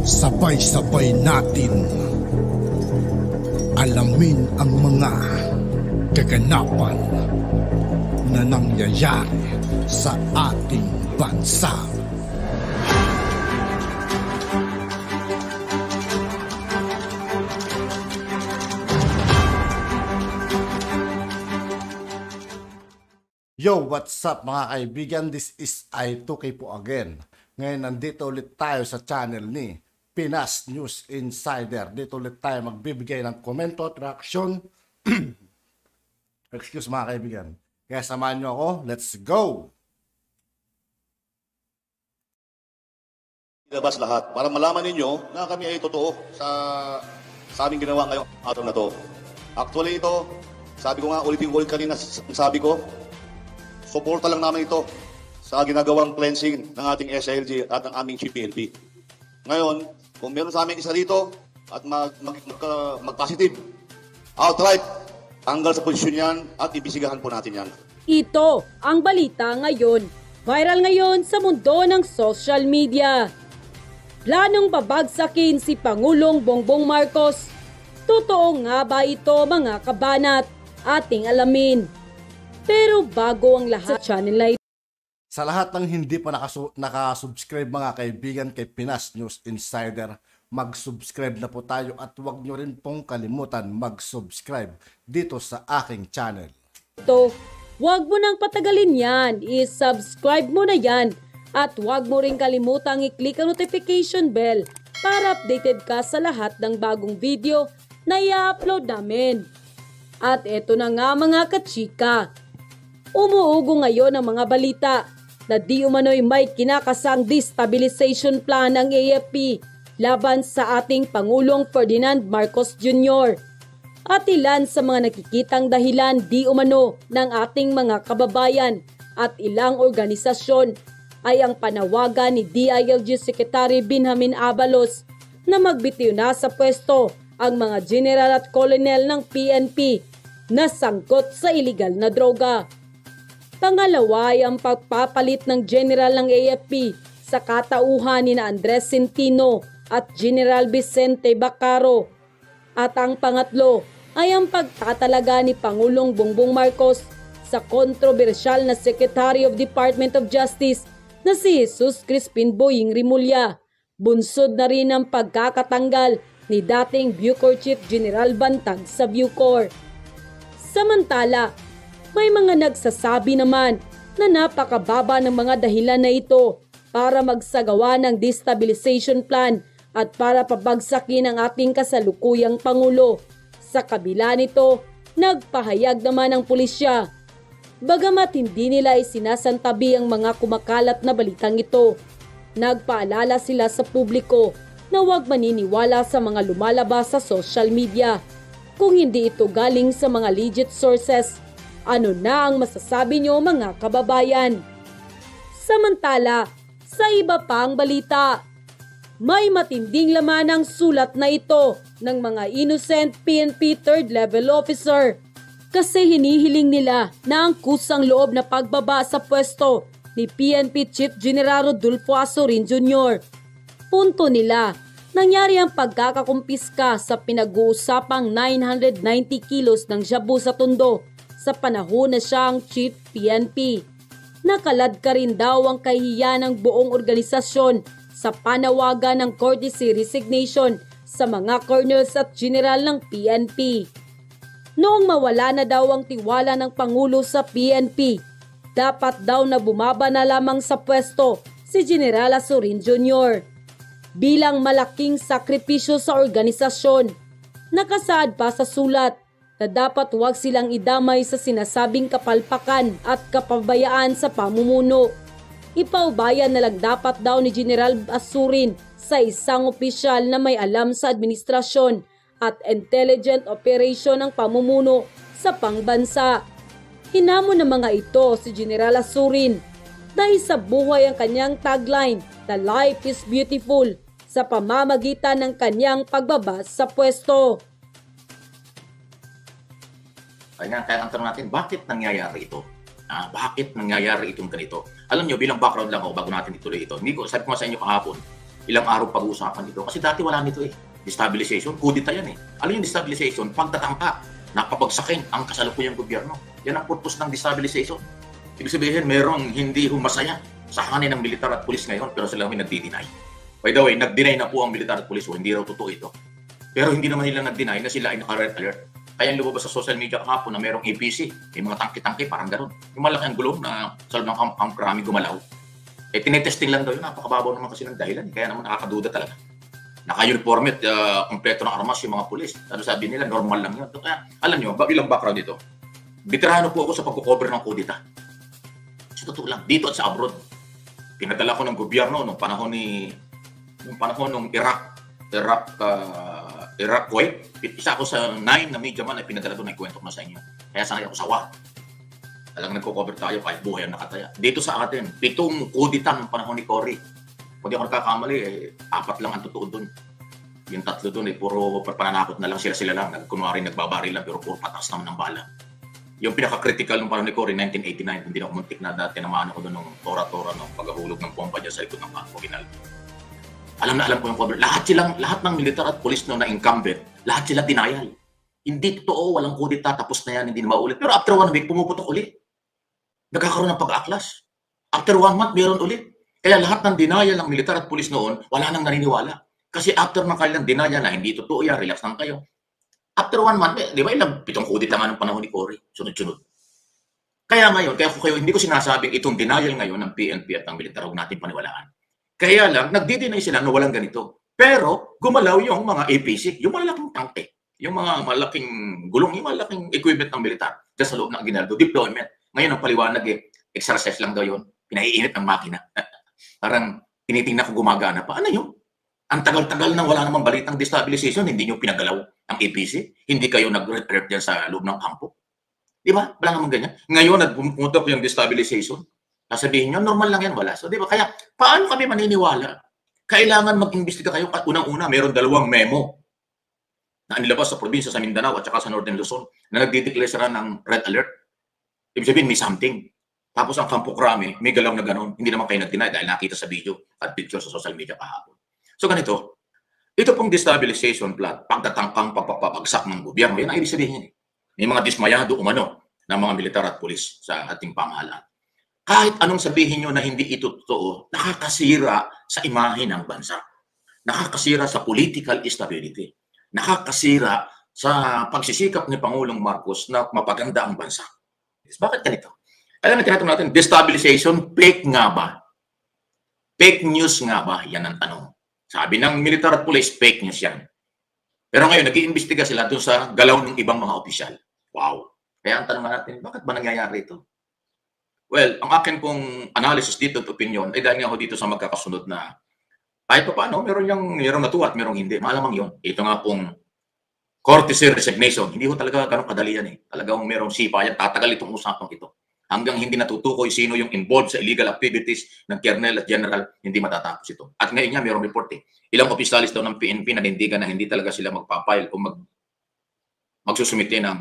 Sabay-sabay natin alamin ang mga kaganapan na nangyayari sa ating bansa. Yo, what's up mga kaibigan? This is I2K po again. Ngayon nandito ulit tayo sa channel ni Pinas News Insider. Dito ulit tayo magbibigay ng komento at reaksyon. Excuse mga kaibigan. Kaya samahan nyo ako. Let's go! Ilabas lahat para malaman ninyo na kami ay totoo sa aming ginawa ngayong araw na to. Actually ito, sabi ko nga ulit kanina, sabi ko, suporta lang namin ito sa ginagawang cleansing ng ating SILG at ng aming Chief PNP. Ngayon, kung meron sa amin isa dito at mag-positive, outright, tanggal sa posisyon yan at ibisigahan po natin yan. Ito ang balita ngayon. Viral ngayon sa mundo ng social media. Planong babagsakin si Pangulong Bongbong Marcos. Totoo nga ba ito mga kabanat? Ating alamin. Pero bago ang lahat sa channel na ito. Sa lahat ng hindi pa nakasubscribe mga kaibigan kay Pinas News Insider, mag-subscribe na po tayo at huwag nyo rin pong kalimutan mag-subscribe dito sa aking channel. Huwag mo nang patagalin yan, i-subscribe mo na yan at huwag mo rin kalimutang i-click ang notification bell para updated ka sa lahat ng bagong video na i-upload namin. At eto na nga mga kachika, umuugo ngayon ang mga balita na di umano'y may kinakasang destabilization plan ng AFP laban sa ating Pangulong Ferdinand Marcos Jr. At ilan sa mga nakikitang dahilan di umano ng ating mga kababayan at ilang organisasyon ay ang panawagan ni DILG Secretary Benjamin Abalos na magbitiw na sa pwesto ang mga general at colonel ng PNP na sangkot sa iligal na droga. Pangalawa ay ang pagpapalit ng general ng AFP sa katauhan ni Andres Centino at General Vicente Bacaro. At ang pangatlo ay ang pagtatalaga ni Pangulong Bongbong Marcos sa kontrobersyal na Secretary of Department of Justice na si Jesus Crispin Boying Rimulya. Bunsod na rin ang pagkakatanggal ni dating Bucor Chief General Bantag sa Bucor. Samantala, may mga nagsasabi naman na napakababa ng mga dahilan na ito para magsagawa ng destabilization plan at para pabagsakin ang ating kasalukuyang Pangulo. Sa kabila nito, nagpahayag naman ang pulisya. Bagamat hindi nila isinasantabi ang mga kumakalat na balitang ito, nagpaalala sila sa publiko na huwag maniniwala sa mga lumalabas sa social media. Kung hindi ito galing sa mga legit sources, ano na ang masasabi nyo mga kababayan? Samantala, sa iba pang balita, may matinding laman ang sulat na ito ng mga innocent PNP 3rd level officer kasi hinihiling nila na ang kusang loob na pagbaba sa pwesto ni PNP Chief General Rodolfo Azorin Jr. Punto nila, nangyari ang pagkakakumpiska sa pinag-uusapang 990 kilos ng shabu sa Tondo sa panahon na siyang Chief PNP. Nakalad ka rin daw ang kahihiyan ng buong organisasyon sa panawagan ng courtesy resignation sa mga colonels at general ng PNP. Noong mawala na daw ang tiwala ng Pangulo sa PNP, dapat daw na bumaba na lamang sa pwesto si General Azorin Jr. Bilang malaking sakripisyo sa organisasyon, nakasaad pa sa sulat na dapat huwag silang idamay sa sinasabing kapalpakan at kapabayaan sa pamumuno. Ipaubayan na lang dapat daw ni General Azorin sa isang opisyal na may alam sa administrasyon at intelligent operation ng pamumuno sa pangbansa. Hinamon ng mga ito si General Azorin dahil sa buhay ang kanyang tagline na "Life is Beautiful" sa pamamagitan ng kanyang pagbaba sa pwesto. Kaya ang tanong natin, bakit nangyayari ito? Bakit nangyayari itong ganito? Alam nyo, bilang background lang ako bago natin ituloy ito. Sabi ko sa inyo kahapon, ilang araw pag-uusapan ito. Kasi dati wala nito eh. Destabilization, kudita yan eh. Ano yung destabilization? Pagtatangka, napabagsakin ang kasalukuyang gobyerno. Yan ang purpose ng destabilization. Ibig sabihin, merong hindi masaya sa hanin ng militar at pulis ngayon, pero sila may nagdi-deny. By the way, nag-deny na po ang militar at pulis, hindi raw totoo ito. Pero hindi naman nila nag-deny na sila ay naka-red alert. Kaya lumabas sa social media kahapon na merong APC, may mga tangke-tangke, parang gano'n. Yung malaki ang gulong na sa loob ng camp marami gumalaw. Eh, tinetesting lang daw yun, napakababaw naman kasi ng dahilan. Kaya naman nakakaduda talaga. Naka-uniform at kompleto ng armas yung mga pulis. Sabi nila, normal lang yun. Kaya, alam nyo, ilang background dito. Veterano po ako sa pagkukover ng kudita. Sa totoo lang, dito at sa abroad. Pinadala ko ng gobyerno nung panahon ng Iraq, Kuwait. Isa ako sa 9 na media man ay pinadala doon, ay kwento ko na sa inyo. Kaya sanay ako sawa. Talagang nagko-cover tayo kahit buhay ang nakataya. Dito sa atin, 7 kudita ng panahon ni Cory. Kung di ako nagkakamali, 4 lang ang totoo doon. Yung 3 doon, puro pananakot na lang sila lang. Kunwari nagbabari lang, pero puro patas naman ng bala. Yung pinaka-critical ng panahon ni Cory, 1989, hindi na ako muntik na dati naman ako doon ng tora-tora ng paghahulog ng pompa dyan sa likod ng Campo Ginal. Alam na alam ko yung cover. Lahat ng militar at police na incumbent, lahat sila denial. Hindi totoo, walang kudita, tapos na yan, hindi na maulit. Pero after 1 week, pumuputok ulit. Nagkakaroon ng pag-aklas. After 1 month, meron ulit. Kaya lahat ng denial ng militar at pulis noon, wala nang naniniwala. Kasi after ng kanilang denial na hindi totoo yan, relax lang kayo. After 1 month, di ba ilang 7 kudita nga ng panahon ni Cory, sunod-sunod. Kaya ngayon, hindi ko sinasabing itong denial ngayon ng PNP at ng militar, huwag natin paniwalaan. Kaya lang, nagdi-deny sila na walang ganito. Pero, gumalaw yung mga APC, yung malaking tangke, yung mga malaking gulong, yung malaking equipment ng militar dyan sa loob ng Aguinaldo, deployment. Ngayon, ang paliwanag exercise lang daw yun, pinaiinit ang makina. Parang tinitingnan ko gumagana pa. Ano yun? Ang tagal-tagal nang wala namang balitang destabilization, hindi nyo pinagalaw ang APC, hindi kayo nag-alert dyan sa loob ng kampo. Di ba? Wala namang ganyan. Ngayon, nagpumunta ko yung destabilization. Sasabihin nyo, normal lang yan, wala. So, di ba? Kaya, paano kami maniniwala? Kailangan mag-imbestiga kayo. At unang-una, meron 2 memo na anilabas sa probinsya sa Mindanao at saka sa Northern Luzon na nagdideclare sila ng red alert. Ibig sabihin, may something. Tapos ang Campo Crame, may galaw na gano'n. Hindi naman kayo nag-deny dahil nakita sa video at picture sa social media kahapon. So ganito, ito pong destabilization plan, pagtatangkang papapagsak ng gobyerno, yan ang ibig sabihin. May mga dismayado umano ng mga militar at pulis sa ating pamahalaan. Kahit anong sabihin nyo na hindi ito totoo, nakakasira sa imahe ng bansa. Nakakasira sa political stability. Nakakasira sa pagsisikap ni Pangulong Marcos na mapaganda ang bansa. Bakit ganito? Alam natin natin, destabilization, fake nga ba? Fake news nga ba? Yan ang tanong. Sabi ng militar at police, fake news yan. Pero ngayon, nag-iimbestiga sila doon sa galaw ng ibang mga opisyal. Wow. Kaya ang tanong natin, bakit ba nangyayari ito? Well, ang akin pong analysis dito at opinion, ay dahil ako dito sa magkakasunod na kahit pa paano, merong natuwa at merong hindi. Malamang yun. Ito nga pong courtesy resignation. Hindi ko talaga ganun kadali yan eh. Talagang merong sipa yan. Tatagal itong usapang ito. Hanggang hindi natutukoy sino yung involved sa illegal activities ng Colonel at General, hindi matatapos ito. At ngayon nga, mayroong report eh. Ilang opisyalis daw ng PNP nanindigan na hindi talaga sila magpapile o magsusumite ng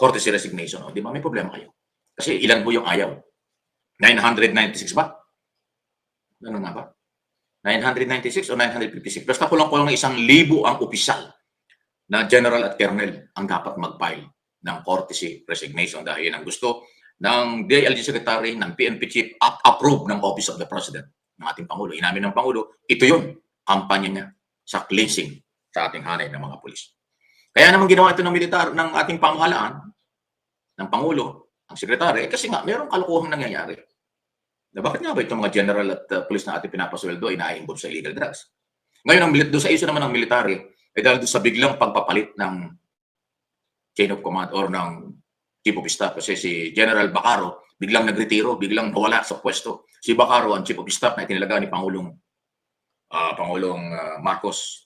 courtesy resignation. O, di ba? May problema kayo. Kasi ilan po yung ayaw? 996 ba? Ano nga ba? 996 o 956? Basta kulang-kulang ng 1,000 ang opisyal na General at Colonel ang dapat mag-file ng courtesy resignation dahil ang gusto ng DILG Secretary, ng PNP Chief, approve ng Office of the President, ng ating Pangulo. Inamin ng Pangulo, ito yun, kampanya niya sa cleansing sa ating hanay ng mga pulis. Kaya naman ginawa ito ng militar, ng ating pamahalaan, ng Pangulo, ang Secretary, kasi nga, mayroong kalukuhang nangyayari. Na bakit nga ba itong mga general at police na ating pinapasweldo ay na-involve sa illegal drugs? Ngayon, doon sa issue naman ng military, ay dahil doon sa biglang pagpapalit ng chain of command or ng Chief of Staff, kasi si General Bacaro biglang nagretiro, biglang nawala sa pwesto. Si Bacaro ang Chief of Staff na itinalaga ni Pangulong Marcos.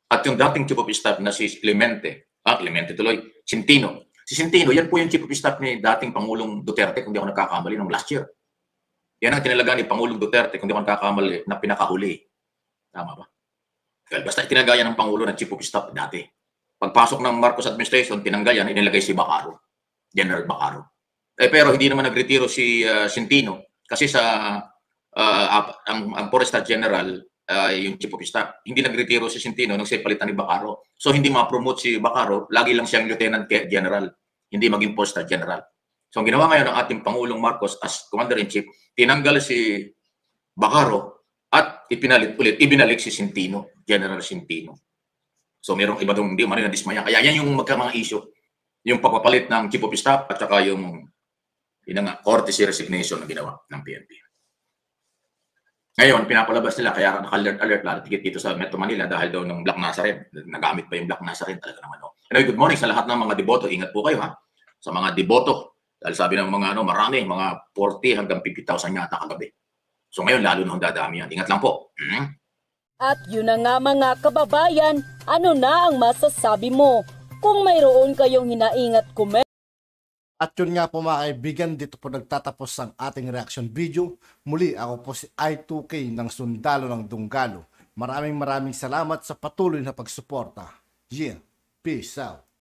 At yung dating Chief of Staff na si Clemente tuloy, Centino. Si Centino, yan po yung Chief of Staff ni dating Pangulong Duterte, kung di ako nagkakamali, ng last year. Yan ang tinalaga ni Pangulong Duterte, kung di ako nagkakamali, na pinakahuli. Tama ba? Well, basta itinagaya ng Pangulo ng Chief of Staff dati. Pagpasok ng Marcos administration, tinanggal yan, inilagay si Bacaro. General Bacaro. Pero hindi naman nagretiro si Centino kasi sa ang Forestar General yung chief of staff. Hindi nagretiro si Centino nung siya palitan ni Bacaro. So hindi ma-promote si Bacaro, lagi lang siyang lieutenant general, hindi maging posta general. So ang ginawa ngayon ng ating Pangulong Marcos as Commander-in-Chief, tinanggal si Bacaro at ibinalik si Centino, General Centino. So merong iba doon hindi man na-dismaya. Kaya yan yung mga issue. Yung pagpapalit ng chief of staff at saka yung courtesy resignation na ginawa ng PNP. Ngayon, pinapalabas nila, kaya naka-alert lahat dito sa Metro Manila dahil daw ng Black Nazarene. Nagamit pa yung Black Nazarene talaga naman. No? Anyway, good morning sa lahat ng mga deboto. Ingat po kayo ha. Sa mga deboto. Dahil sabi ng mga marami, mga 40 hanggang 50,000 yata kagabi. So ngayon, lalo na dadami yan. Ingat lang po. At yun na nga mga kababayan, ano na ang masasabi mo? Kung mayroon kayong hinaingat comment, At yun nga po mga kaibigan, dito po nagtatapos ang ating reaction video. Muli ako po si I2K ng Sundalo ng Dunggalo. Maraming salamat sa patuloy na pagsuporta. Yeah, peace out.